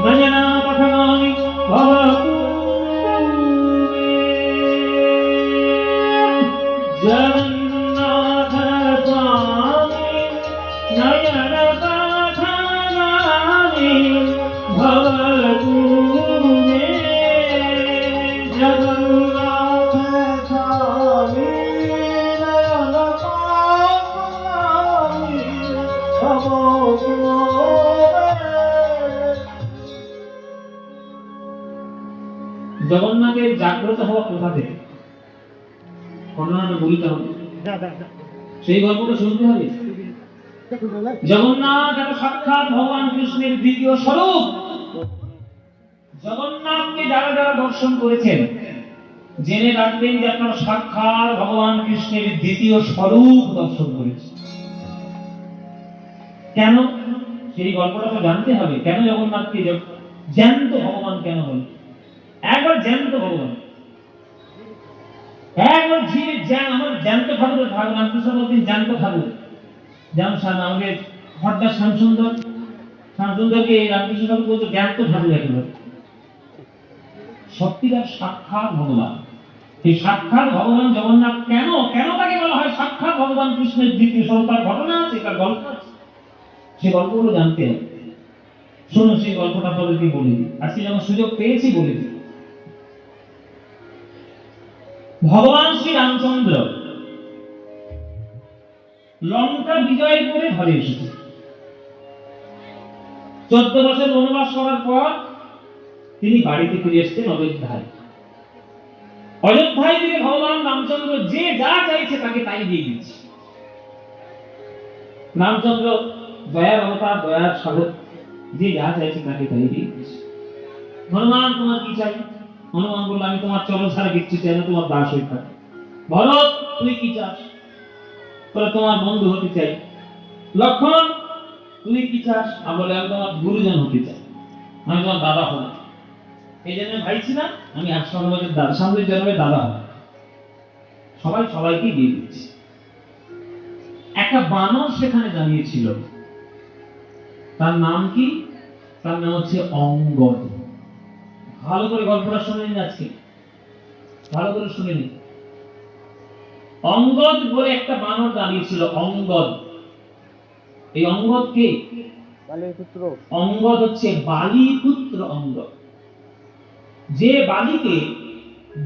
নয়না পথগামী ভবতু জগন্নাথ স্বামী নয়না পথগামী ভবতু জগন্নাথ স্বামী নয়না পথগামী ভবতু। জগন্নাথের জাগ্রত হওয়া কোথা থেকে? ঘটনাটা বলতে হবে, সেই গল্পটা শুনতে হবে। জগন্নাথ এটা সাক্ষাৎ ভগবান কৃষ্ণের দ্বিতীয় স্বরূপ। জগন্নাথকে যারা যারা দর্শন করেছেন জেনে রাখবেন যে আপনারা সাক্ষাৎ ভগবান কৃষ্ণের দ্বিতীয় স্বরূপ দর্শন করেছেন। কেন? সেই গল্পটা তো জানতে হবে। কেন জগন্নাথকে জ্যান্ত ভগবান কেন বলে? একবার জ্যান্ত ভগবান, একবার জীবের জ্ঞান। আমার জ্যান্ত ঠাকুরের ঠাকুর রামকৃষ্ণ বলতেন জ্যান্ত ঠাকুর। যেমন আমাদের হরদাস শ্যামসুন্দরকে রামকৃষ্ণ ঠাকুর বলতো জ্ঞান্ত ঠাকুর। একেবারে সত্যিকার সাক্ষাৎ ভগবান। এই সাক্ষাৎ ভগবান জগন্নাথ কেন কেন তাকে বলা হয় সাক্ষাৎ ভগবান কৃষ্ণের দ্বিতীয় স্বরূপ? তার ঘটনা আছে, তার গল্প আছে, সেই গল্পগুলো জানতে হবে। শোনো, সেই গল্পটা আপনাদেরকে বলে দিই। আজকে যখন সুযোগ পেয়েছি বলে দিই। ভগবান শ্রী রামচন্দ্র লঙ্কা বিজয় করে ঘরে এসেছে। 14 বছর বনবাস করার পর তিনি বাড়িতে ফিরে এসেছেন অযোধ্যায়। অযোধ্যায় থেকে ভগবান রামচন্দ্র যে যা চাইছে তাকে তাই দিয়ে দিচ্ছে। রামচন্দ্র দয়ার অবতার, দয়ার সাগর, যে যা চাইছে তাকে তাই দিয়ে দিচ্ছে। হনুমান তোমার কি চাই? হনুমান বলল আমি তোমার চরণ ছাড়া কিচ্ছু চাই না, তোমার দাস হয়ে থাকি। ভরত তুই কি চাস? বলে তোমার বন্ধু হতে চাই। লক্ষ্মণ তুই কি চাস? আমি বলে আমি তোমার গুরুজন হতে চাই, আমি তোমার দাদা হব। এই জন্য ভাই ছিলাম, আমি 100 বছর দাদা, সামনের জন্মে দাদা হব। সবাই সবাইকে দিয়ে দিচ্ছে। একটা বানর সেখানে দাঁড়িয়েছিল। তার নাম কি? তার নাম হচ্ছে অঙ্গদ। ভালো করে গল্পটা শুনে নিন, আজকে ভালো করে শুনে নিন। অঙ্গদ বলে একটা বানর দাঁড়িয়েছিল। অঙ্গদ, এই অঙ্গদ কে? বালির পুত্র। অঙ্গদ হচ্ছে বালির পুত্র। অঙ্গদ যে বালিকে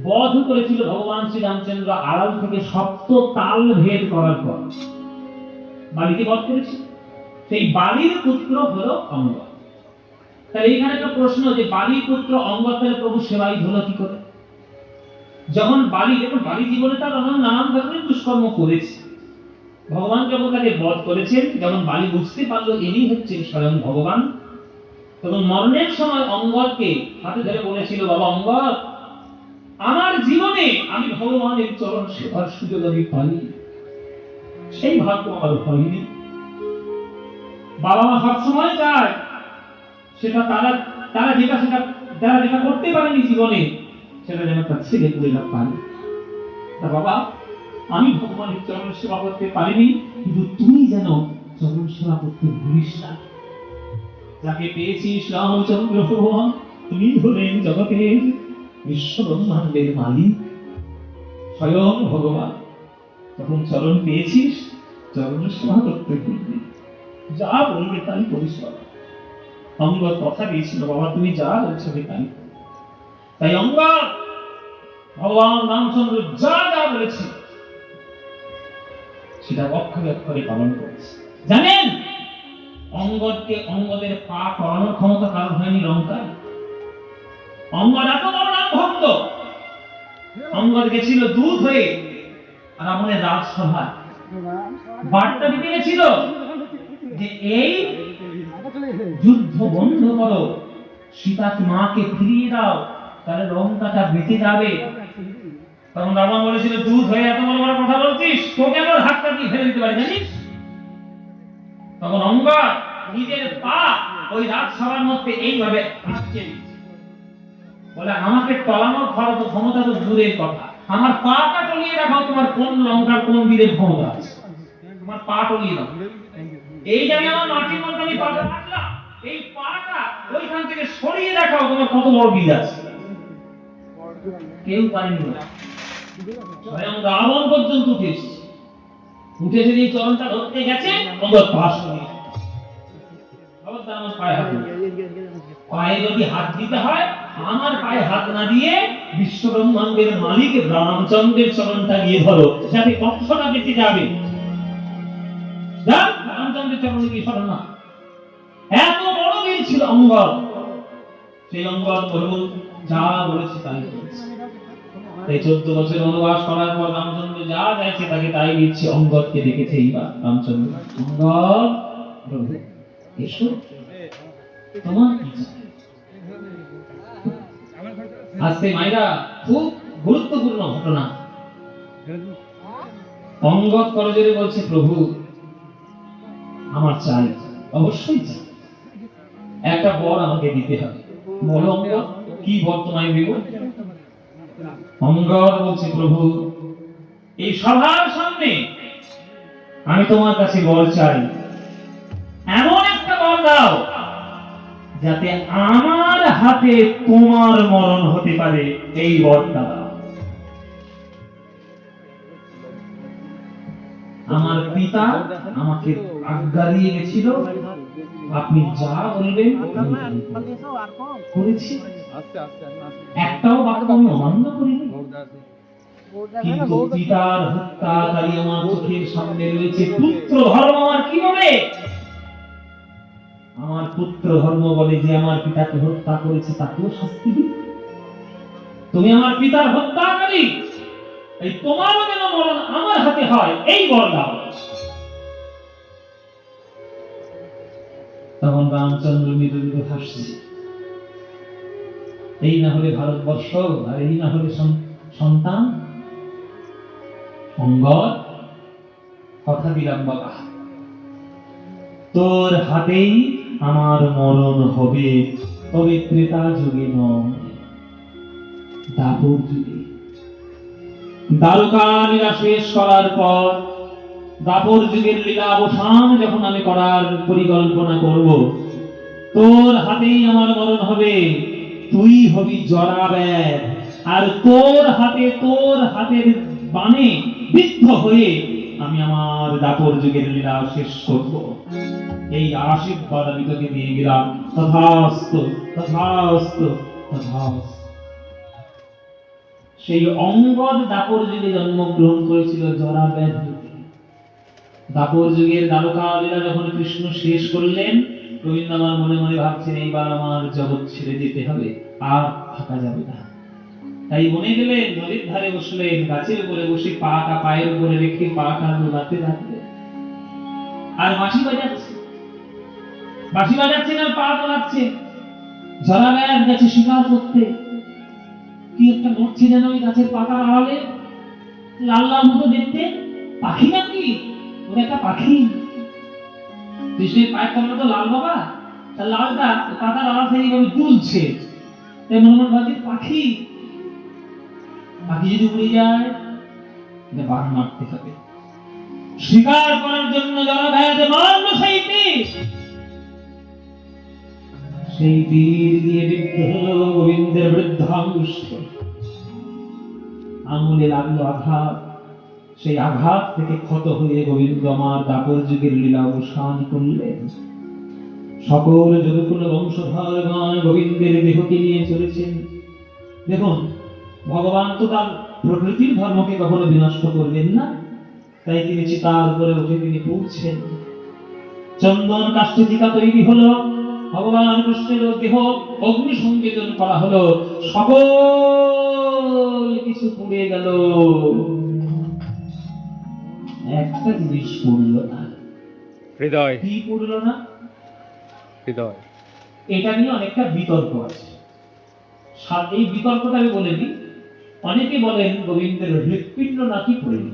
বধ করেছিল ভগবান শ্রী রামচন্দ্র আড়াল থেকে সপ্ত তাল ভেদ করার পর বালিকে বধ করেছিল। সেই বালির পুত্র হলো অঙ্গদ। তাহলে এইখানে একটা প্রশ্ন, যে বালির পুত্র অঙ্গদ তাহলে প্রভু সেবাই হলো কি করে? যখন বালি, দেখুন বালি জীবনে তার নানান ধরনের দুষ্কর্ম করেছে। ভগবান যখন তাকে বধ করেছেন, যখন বালি বুঝতে পারলো ইনি হচ্ছেন স্বয়ং ভগবান, তখন মরণের সময় অঙ্গদকে হাতে ধরে বলেছিল, বাবা অঙ্গদ, আমার জীবনে আমি ভগবানের চরণ সেবার সুযোগ আমি পাই, সেই ভাগ্য আমার হয়নি। বাবা মা সবসময় চায় সেটা তারা যেটা করতে পারেনি জীবনে, সেটা যেন তার ছেলে পুলেরা পারে। বাবা আমি ভগবানের চরণ সেবা করতে পারিনি, কিন্তু তুমি যেন চরণ সেবা করতে ভুলিস না। যাকে পেয়েছিস রামচন্দ্র ভগবান, তুমি হলেন জগতের বিশ্ব ব্রহ্মাণ্ডের মালিক, স্বয়ং ভগবান। তখন চরণ পেয়েছিস, চরণ সেবা করতে ভুলবি, যা বলবে তাই করিস। অঙ্গদ কথা দিয়েছিল, বাবা তুমি যা বলছো তাই। তাই অঙ্গদ ভগবান রামচন্দ্র যা যা বলেছে সেটা অক্ষরে অক্ষরে পালন করেছে। জানেন অঙ্গদের পা করানোর ক্ষমতা কারণ হয়নি লঙ্কায়। অঙ্গদ এত বড় রাম ভক্ত। অঙ্গদ গেছিল দুধ হয়ে রাবণের রাজসভায়, বার্তা দিতে গেছিল যে এই যুদ্ধ বন্ধ করো, সীতার মাকে ফিরিয়ে দাও, তাহলে লঙ্কাটা বেঁচে যাবে। তখন রাবণ বলেছিল, দুধ হয়ে এত বড় বড় কথা বলছিস, তোকে আমার হাতটা দিয়ে ফেলে দিতে পারি জানিস? তখন অঙ্গদ নিজের পা ওই রাজসভার মধ্যে এইভাবে আটকে দিচ্ছে, বলে আমাকে টলানোর ক্ষমতা তো দূরের কথা, আমার পাটা টলিয়ে রাখাও তোমার কোন লঙ্কার কোন বীরের ক্ষমতা আছে? তোমার পা টলিয়ে দাও। এই যে আমার মাটির মধ্যে আমি পাটা রাখলাম, এই পাটা ওইখান থেকে সরিয়ে দেখাও তোমার কত বড় বীজ আছে। কেউ পারেনি বলে স্বয়ং রাবণ পর্যন্ত উঠে এসেছে। উঠে এসে যে চরণটা ধরতে গেছে অঙ্গদ পাশ হয়ে আমার পায়ে হাত দিবে। পায়ে যদি হাত দিতে হয় আমার পায়ে হাত না দিয়ে বিশ্ব ব্রহ্মাণ্ডের মালিক রামচন্দ্রের চরণটা গিয়ে ধরো, যাতে কষ্টটা বেঁচে যাবে। রামচন্দ্রের চরণে গিয়ে সরো না। এত বড় বীর ছিল অঙ্গদ। সেই অঙ্গদ প্রভু যা বলেছে তাই করেছে। তাই 14 বছর বনবাস করার পর রামচন্দ্র যা চাইছে তাকে তাই দিচ্ছে। অঙ্গদকে দেখেছে এইবার রামচন্দ্র, অঙ্গদ প্রভু এসো, তোমার কি চাই? আজকে মাইরা খুব গুরুত্বপূর্ণ ঘটনা। অঙ্গদ করজোড়ে বলছে, প্রভু আমার চাই, অবশ্যই চাই, একটা বর আমাকে দিতে হবে। বলো অঙ্গদ, কি বর তোমায় দেব? অঙ্গদ বলছে, প্রভু এই সভার সামনে আমি তোমার কাছে বর চাই, এমন একটা বর দাও যাতে আমার হাতে তোমার মরণ হতে পারে, এই বরটা দাও। আমার পিতা আমাকে আজ্ঞা দিয়ে গেছিল, আপনি যা বলবেন করেছি, একটাও বাক্য আমি অমান্য করিনি। কিন্তু পিতার হত্যাকারী আমার চোখের সামনে রয়েছে, পুত্র ধর্ম আমার কি বলে? আমার পুত্র ধর্ম বলে যে আমার পিতাকে হত্যা করেছে তাকেও শাস্তি দিই। তুমি আমার পিতার হত্যাকারী, এই তোমারও যেন মরণ আমার হাতে হয়, এই বর দাও। তখন রামচন্দ্র মৃদু মৃদু হাসছে। এই না হলে ভারতবর্ষ, আর এই না হলে সন্তান। অঙ্গদ, কথা দিলাম বাবা, তোর হাতেই আমার মরণ হবে, তবে ত্রেতা যুগে নয়, দাপর যুগে। দ্বারকা লীলা শেষ করার পর দাপর যুগের লীলা অবসান যখন আমি করার পরিকল্পনা করব, তোর হাতেই আমার মরণ হবে, তুই হবি জরাব্যাধ, আর তোর হাতের বাণে বিদ্ধ হয়ে আমি আমার দাপর যুগের লীলা শেষ করব। এই আশীর্বাদ আমি তোকে দিয়ে গেলাম। তথাস্তু তথাস্তু তথাস্তু। সেই অঙ্গদ দাপর যুগে জন্মগ্রহণ করেছিল জরাব্যাধ যুগে। দাপর যুগের দ্বারকা লীলা যখন কৃষ্ণ শেষ করলেন, গোবিন্দ আমার মনে মনে ভাবছেন এইবার আমার জগৎ ছেড়ে যেতে হবে, আর থাকা যাবে না। তাই মনে গেলেন, নদীর ধারে বসলেন, গাছের উপরে বসে পাটা পায়ের উপরে রেখে পাটা দোলাতে থাকলেন, আর বাঁশি বাজাচ্ছেন আর পা দোলাচ্ছে। জরাব্যাধ গেছে শিকার করতে, কি একটা নড়ছে যেন ওই গাছের পাতার আড়ালে, লাল লাল মতো দেখতে, পাখি নাকি? ওটা একটা পাখি। কৃষ্ণের পায়ের তলা তো লাল বাবা, তার লালটা পাতার আড়াল থেকে এইভাবে তুলছে, তাই মনে মনে ভাবছে পাখি। পাখি যদি উড়ে যায়, এটা বাঘ মারতে হবে। শিকার করার জন্য জরাব্যাধ মারল সেই তীর। সেই তীর দিয়ে বিদ্ধ হলো গোবিন্দের বৃদ্ধাঙ্গুষ্ঠ, আঙুলে লাগলো আঘাত। সেই আঘাত থেকে ক্ষত হয়ে গোবিন্দ আমার দাপর যুগের লীলা অবসান করলেন। সকল যদুকুল বংশধরগণ গোবিন্দের দেহকে নিয়ে চলেছেন। দেখুন, ভগবান তো তার প্রকৃতির ধর্মকে কখনো বিনষ্ট করবেন না, তাই তিনি চিতার উপরে উঠে তিনি পৌঁছেন। চন্দন কাষ্ঠটিকা তৈরি হলো, ভগবান কৃষ্ণের দেহ অগ্নি সংবেদন করা হলো, সকল কিছু পুড়ে গেল, একটা জিনিস পড়ল না, হৃদয়। কি পড়ল না? হৃদয়। এটা নিয়ে অনেকটা বিতর্ক আছে। এই বিতর্কটা আমি বলে দিই। অনেকে বলেন গোবিন্দের হৃৎপিণ্ড নাকি পড়েনি,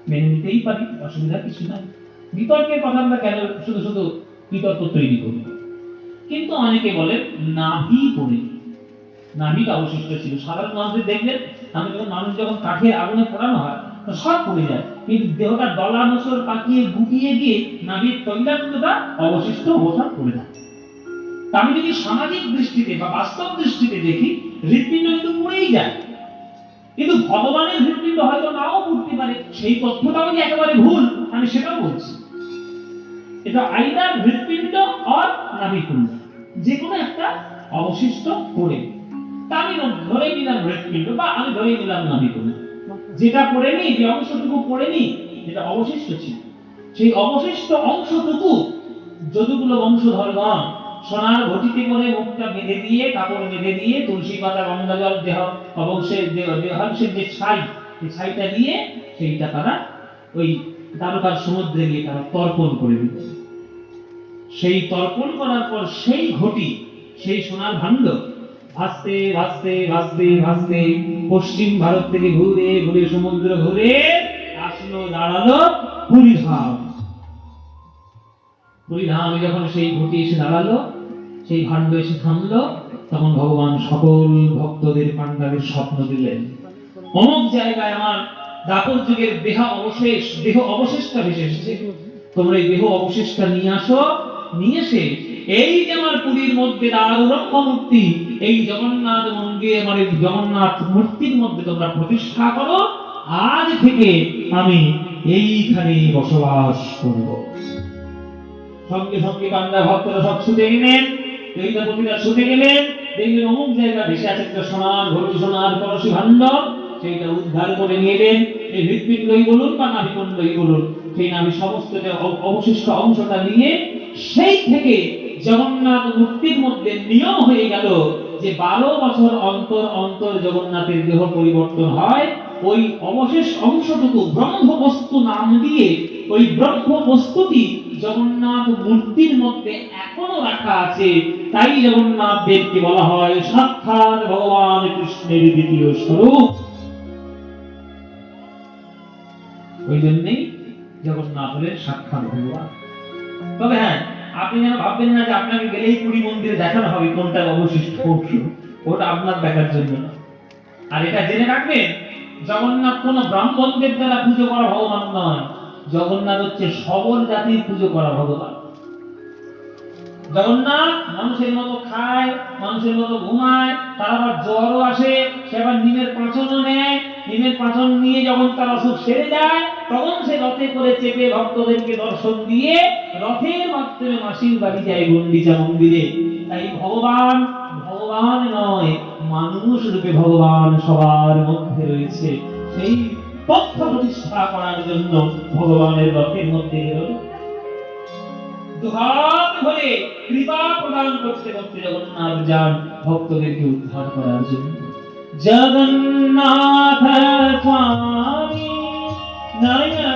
মেনে নিতেই পারি, অসুবিধা কিছু নাই। বিতর্কের কথা আমরা কেন শুধু শুধু বিতর্ক তৈরি করি? কিন্তু অনেকে বলেন নাভি পড়েনি, নাভিটা অবশিষ্ট ছিল। সাধারণ মানুষদের দেখলেন, আমি মানুষ যখন কাঠের আগুনে পোড়ানো হয় সব পড়ে যায়, কিন্তু দেহটা দলানসর পাকিয়ে গুটিয়ে গিয়ে নাভির তৈলাক্তটা অবশিষ্ট অবস্থান করে যায়। আমি যদি সামাজিক দৃষ্টিতে বা বাস্তব দৃষ্টিতে দেখি, হৃৎপিণ্ড কিন্তু পড়েই যায়, কিন্তু ভগবানের হৃৎপিণ্ড হয়তো নাও পড়তে পারে। সেই তথ্যটাও যে একেবারে ভুল আমি সেটাও বলছি। এটা আইদার হৃৎপিণ্ড অর নাভিকুণ্ড, যে কোনো একটা অবশিষ্ট পড়ে। তা আমি ধরে নিলাম হৃৎপিণ্ড, বা আমি ধরে নিলাম নাভিকুণ্ড। যেটা পড়েনি, যে অংশটুকু পড়েনি, যেটা অবশিষ্ট ছিল, সেই অবশিষ্ট অংশটুকু যতগুলো বংশধরগণ সোনার ঘটিতে করে মুখটা বেঁধে দিয়ে, কাপড় বেঁধে দিয়ে, তুলসী পাতা, গঙ্গা জল, দেহাংশের যে ছাই, সেই ছাইটা দিয়ে সেইটা তারা ওই দ্বারকার সমুদ্রে গিয়ে তারা তর্পণ করে দিত। সেই তর্পণ করার পর সেই ঘটি, সেই সোনার ভাণ্ড ভাসতে ভাসতে ভাসতে ভাসতে পশ্চিম ভারত থেকে ঘুরে ঘুরে সমুদ্র ঘুরে আসলো, দাঁড়ালো পুরীধাম। পুরীধামে যখন সেই ঘটি এসে দাঁড়ালো, সেই ভাণ্ড এসে থামলো, তখন ভগবান সকল ভক্তদের পাণ্ডাদের স্বপ্ন দিলেন, অমুক জায়গায় আমার দ্বাপর যুগের দেহ অবশেষটা ভেসে এসেছে, তোমরা এই দেহ অবশেষটা নিয়ে আসো, নিয়ে এসে এই যে আমার পুরীর মধ্যে দারুরক্ষ মূর্তি, এই জগন্নাথ মন্দিরে, আমার জগন্নাথ মূর্তির মধ্যে তোমরা প্রতিষ্ঠা করো, আজ থেকে আমি এইখানে বসবাস করব। সঙ্গে সঙ্গে পাণ্ডা ভক্তরা সব ছুটে গেলেন, দৈত্যপতিরা ছুটে গেলেন, দেখলেন অমুক জায়গা ভেসে আছে একটা সোনার ঘটি, সোনার কলসি ভাণ্ড, সেইটা উদ্ধার করে নিয়ে এলেন। এই হৃৎপিণ্ডই বলুন বা নাভিকুণ্ডই বলুন, সেই নাভি সমস্ত অবশিষ্ট অংশটা নিয়ে সেই থেকে জগন্নাথ মূর্তির মধ্যে নিয়ম হয়ে গেল যে 12 বছর অন্তর অন্তর জগন্নাথের দেহ পরিবর্তন হয়। ওই অবশেষ অংশটুকু ব্রহ্ম বস্তু নাম দিয়ে ওই ব্রহ্ম বস্তুটি জগন্নাথ মূর্তির মধ্যে এখনো রাখা আছে। তাই জগন্নাথ দেবকে বলা হয় সাক্ষাৎ ভগবান কৃষ্ণের দ্বিতীয় স্বরূপ। ওই জন্যই জগন্নাথ হলেন সাক্ষাৎ ভগবান। তবে হ্যাঁ, আপনি যেন ভাববেন না যে আপনাকে গেলেই পুরী মন্দিরে দেখানো হবে কোনটা অবশিষ্ট অংশ, ওটা আপনার দেখার জন্য। আর এটা জেনে রাখবেন, জগন্নাথ কোন ব্রাহ্মণদের দ্বারা পুজো করা ভগবান নয়, জগন্নাথ হচ্ছে সবল জাতির পুজো করা ভগবান। জগন্নাথ মানুষের মতো খায়, মানুষের মতো ঘুমায়, তার আবার জ্বরও আসে, সে আবার নিমের পাঁচনও নেয়, নিমের পাঁচন নিয়ে যখন তার অসুখ সেরে যায়, তখন সে রথে করে চেপে ভক্তদেরকে দর্শন দিয়ে রথের মাধ্যমে মাসির বাড়ি যায় গুন্ডিচা মন্দিরে। তাই ভগবান ভগবান নয়, মানুষ রূপে ভগবান সবার মধ্যে রয়েছে। সেই তথ্য প্রতিষ্ঠা করার জন্য ভগবানের রথের মধ্যে এলো, দুহাত ভরে কৃপা প্রদান করতে করতে জগন্নাথ যান ভক্তদেরকে উদ্ধার করার জন্য। জগন্নাথ স্বামী নয়ন